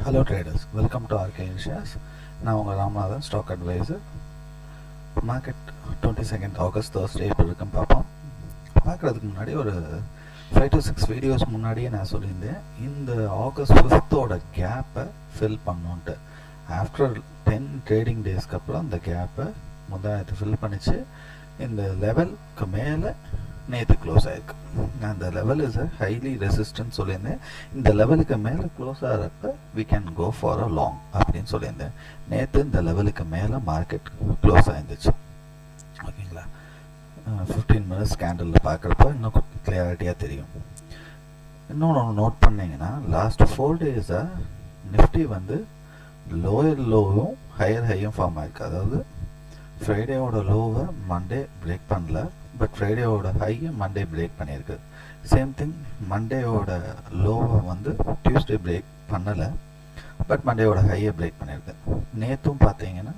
Hello traders, welcome to RK Shares. நான் உங்கள் Ramanathan stock advisor. Market 22nd August Thursday இப்போ இருக்குன்னு பார்ப்போம். பார்க்குறதுக்கு முன்னாடி ஒரு 5 to 6 வீடியோஸ் முன்னாடியே நான் சொல்லியிருந்தேன், இந்த ஆகஸ்ட் 5th கேப்பை ஃபில் பண்ணோன்ட்டு. ஆஃப்டர் 10 ட்ரேடிங் டேஸ்க்கு அப்புறம் அந்த கேப்பை முந்தானத்தை ஃபில் பண்ணிச்சு. இந்த லெவலுக்கு மேலே நேற்று க்ளோஸ் ஆகிருக்கு. அந்த லெவல் இஸ் ஹைலி ரெசிஸ்டன்ட் சொல்லியிருந்தேன். இந்த லெவலுக்கு மேலே க்ளோஸ் ஆகிறப்ப we can go for a long அப்படின்னு சொல்லியிருந்தேன். நேற்று இந்த லெவலுக்கு மேலே மார்க்கெட் க்ளோஸ் ஆகிருந்துச்சு. ஓகேங்களா, 15 minutes கேண்டலில் பார்க்குறப்ப இன்னும் கிளியாரிட்டியாக தெரியும். இன்னொன்று நோட் பண்ணிங்கன்னா, லாஸ்ட் 4 days நிஃப்டி வந்து லோயர் லோவும் ஹையர் ஹையும் ஃபார்ம் ஆயிருக்கு. அதாவது ஃப்ரைடேவோட லோவை மண்டே பிரேக் பண்ணல, பட் ஃப்ரைடேவோட ஹையை மண்டே பிரேக் பண்ணியிருக்கு. சேம் திங் மண்டேவோட லோவை வந்து டியூஸ்டே பிரேக் பண்ணலை, பட் மண்டேவோட ஹையை பிரேக் பண்ணியிருக்கு. நேற்றும் பார்த்தீங்கன்னா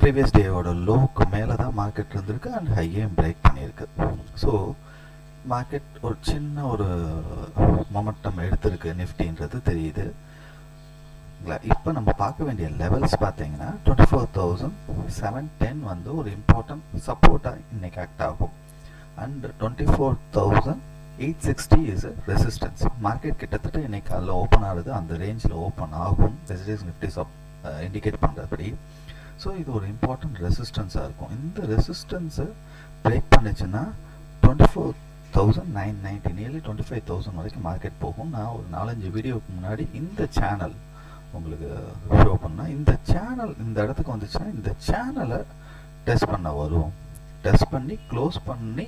ப்ரீவியஸ் டேவோட லோவுக்கு மேலே தான் மார்க்கெட் இருந்திருக்கு அண்ட் ஹையையும் பிரேக் பண்ணியிருக்கு. ஸோ மார்க்கெட் ஒரு சின்ன ஒரு மொமெண்டம் எடுத்திருக்கு நிஃப்டின்றது தெரியுது. இப்போ நம்ம பார்க்க வேண்டிய லெவல்ஸ் பார்த்தீங்கன்னா 24,710 வந்து ஒரு இம்பார்ட்டன்ட் சப்போர்ட்டாக இன்னைக்கு ஆக்ட் ஆகும். And 24,860 is resistance. மார்க்கெட் கிட்டத்தட்ட இன்னைக்கு அதில் ஓப்பன் ஆகுது, அந்த ரேஞ்சில் ஓப்பன் ஆகும் நிஃப்டி இண்டிகேட் பண்ணுறபடி. ஸோ இது ஒரு இம்பார்ட்டன்ட் ரெசிஸ்டன்ஸாக இருக்கும். இந்த ரெசிஸ்டன்ஸை பிரேக் பண்ணிச்சுன்னா 24,990 நியர்லி 25,000 வரைக்கும் மார்க்கெட் போகும். நான் ஒரு 4-5 வீடியோவுக்கு முன்னாடி இந்த சேனல் உங்களுக்கு ஷோ பண்ணால், இந்த சேனல் இந்த இடத்துக்கு வந்துச்சுன்னா இந்த சேனலை டெஸ்ட் பண்ண வரும். டெஸ்ட் பண்ணி க்ளோஸ் பண்ணி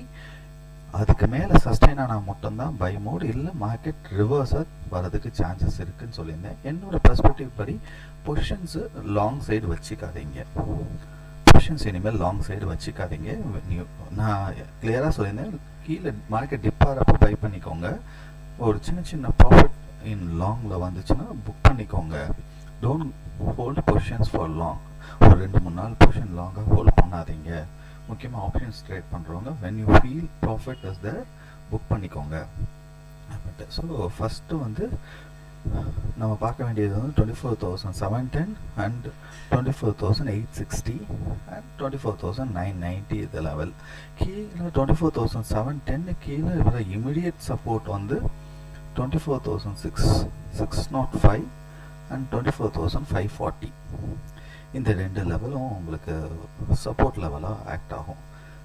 அதுக்கு மேலே சஸ்டெயின் ஆனால் மட்டும்தான் பை மோட், இல்லை மார்க்கெட் ரிவர்ஸாக வரதுக்கு சான்சஸ் இருக்குதுன்னு சொல்லியிருந்தேன். என்னோட பெர்ஸ்பெக்டிவ் படி பொசிஷன்ஸு லாங் சைடு வச்சுக்காதீங்க. பொசிஷன்ஸ் இனிமேல் லாங் சைடு வச்சுக்காதீங்க. நான் கிளியராக சொல்லியிருந்தேன், கீழே மார்க்கெட் டிப் ஆகிறப்ப பை பண்ணிக்கோங்க. ஒரு சின்ன சின்ன ப்ராஃபிட் இன் லாங்கில் வந்துச்சுன்னா புக் பண்ணிக்கோங்க. Don't hold positions for long. ஒரு 2-3 நாள் பொசிஷன் லாங்காக ஹோல்ட் பண்ணாதீங்க. முக்கியமாக ஆப்ஷன்ஸ் ட்ரேட் பண்ணுறவங்க when you feel profit is there book பண்ணிக்கோங்க. ஸோ ஃபஸ்ட்டு வந்து நம்ம பார்க்க வேண்டியது வந்து 24,710 அண்ட் 24,860 அண்ட் 24,990 இது லெவல். கீழே 24,710 கீழே இருக்கிற இமிடியட் சப்போர்ட் வந்து 24,605 அண்ட் 24,540. இந்த ரெண்டு லெவலும் உங்களுக்கு சப்போர்ட் லெவலாக ஆக்ட் ஆகும்.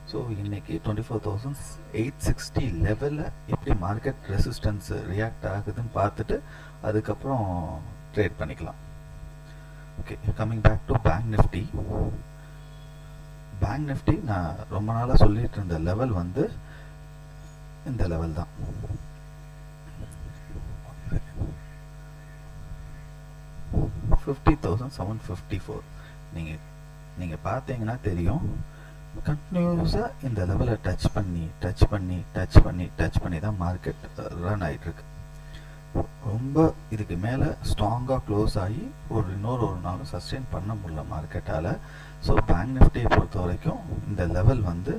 ஸோ இன்றைக்கி 24,860 லெவலில் எப்படி மார்க்கெட் ரெசிஸ்டன்ஸ் ரியாக்ட் ஆகுதுன்னு பார்த்துட்டு அதுக்கப்புறம் ட்ரேட் பண்ணிக்கலாம். Okay, coming back to bank Nifty. Bank Nifty நான் ரொம்ப நாளாக சொல்லிட்டு இருந்த லெவல் வந்து இந்த லெவல் தான். $50,754. நீங்கள் பார்த்தீங்கன்னா தெரியும், கண்டினியூஸாக இந்த லெவலை டச் பண்ணி தான் மார்க்கெட் ரன் ஆகிட்டுருக்கு. ரொம்ப இதுக்கு மேலே ஸ்ட்ராங்காக க்ளோஸ் ஆகி இன்னொரு நாளும் சஸ்டெயின் பண்ண முடியல மார்க்கெட்டால். ஸோ பேங்க் நிஃப்டியை பொறுத்த வரைக்கும் இந்த லெவல் வந்து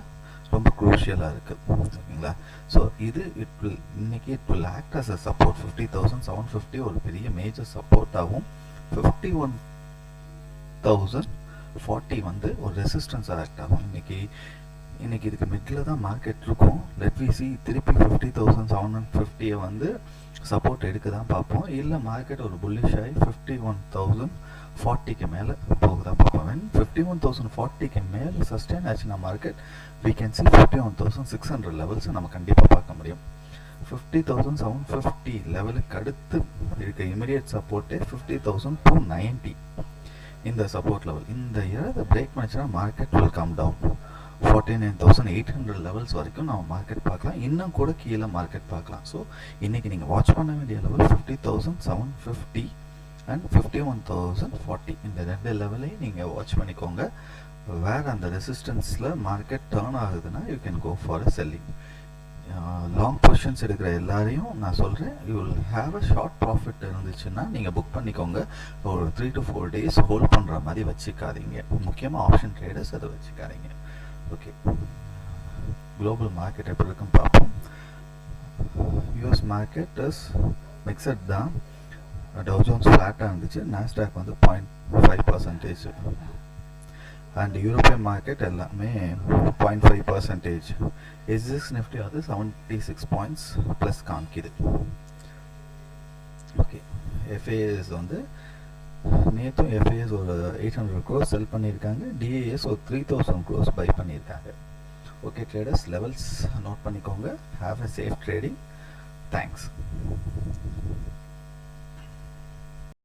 ரொம்ப குரூஷியலாக இருக்குது. ஓகேங்களா, ஸோ இது இன்னைக்கு it will act as a support. 50,750 ஒரு பெரிய மேஜர் சப்போர்ட்டாகவும் 51,040 வந்து ஒரு ரெசிஸ்டன்ஸாக ஆக்ட் ஆகும். இன்னைக்கு இதுக்கு மிடில் தான் மார்க்கெட் இருக்கும். லெட் வி சி திருப்பி 50,750 வந்து சப்போர்ட் எடுக்க தான் பார்ப்போம். இல்லை மார்க்கெட் ஒரு புல்லிஷ் ஆகி 51,040க்கு மேலே போகுதான் பார்ப்போம். 51,040க்கு மேலே சஸ்டெயின் ஆச்சுன்னா மார்க்கெட் we can see 51,600 லெவல்ஸை நம்ம கண்டிப்பாக பார்க்க முடியும். 50,750 லெவலுக்கு அடுத்து இருக்க இமிடியட் சப்போர்ட்டே 50,290. இந்த சப்போர்ட் லெவல் இந்த இடத்தை பிரேக் பண்ணிச்சுன்னா market will come down 49,800 levels வரைக்கும் நம்ம மார்க்கெட் பார்க்கலாம். இன்னும் கூட கீழே மார்க்கெட் பார்க்கலாம். ஸோ இன்றைக்கி நீங்கள் வாட்ச் பண்ண வேண்டிய லெவல் 50,750 அண்ட் 51,040. இந்த ரெண்டு லெவலையும் நீங்கள் வாட்ச் பண்ணிக்கோங்க. வேறு அந்த ரெசிஸ்டன்ஸில் மார்க்கெட் டர்ன் ஆகுதுன்னா you can go for a selling. Long positions எடுக்கிற எல்லாரையும் நான் சொல்கிறேன், you will have a short profit இருந்துச்சுன்னா நீங்கள் புக் பண்ணிக்கோங்க. ஒரு 3 to 4 days ஹோல்ட் பண்ணுற மாதிரி வச்சுக்காதீங்க. முக்கியமாக ஆப்ஷன் ட்ரேடர்ஸ் அதை வச்சுக்காதீங்க. ஓகே, குளோபல் மார்க்கெட் எப்படி இருக்குன்னு பார்ப்போம். யூஎஸ் மார்க்கெட் இஸ் மிக்சட் தான். டவ் ஜோன்ஸ் ஃப்ளாட்டாக இருந்துச்சு, நாஸ்டாக் வந்து 0.5%. அண்ட் யூரோப்பியன் மார்க்கெட் எல்லாமே 0.5%. எஸ்எஸ் நிஃப்டி வந்து 76 பாயிண்ட்ஸ் ப்ளஸ் காமிக்குது. ஓகே, எஃப்ஏஎஸ் வந்து நேற்றும் எஃப்ஏஎஸ் ஒரு 800 crores செல் பண்ணியிருக்காங்க, டிஏஎஸ் ஒரு 3000 crores பை பண்ணியிருக்காங்க. ஓகே ட்ரேடர்ஸ், லெவல்ஸ் நோட் பண்ணிக்கோங்க. Have a safe trading. Thanks.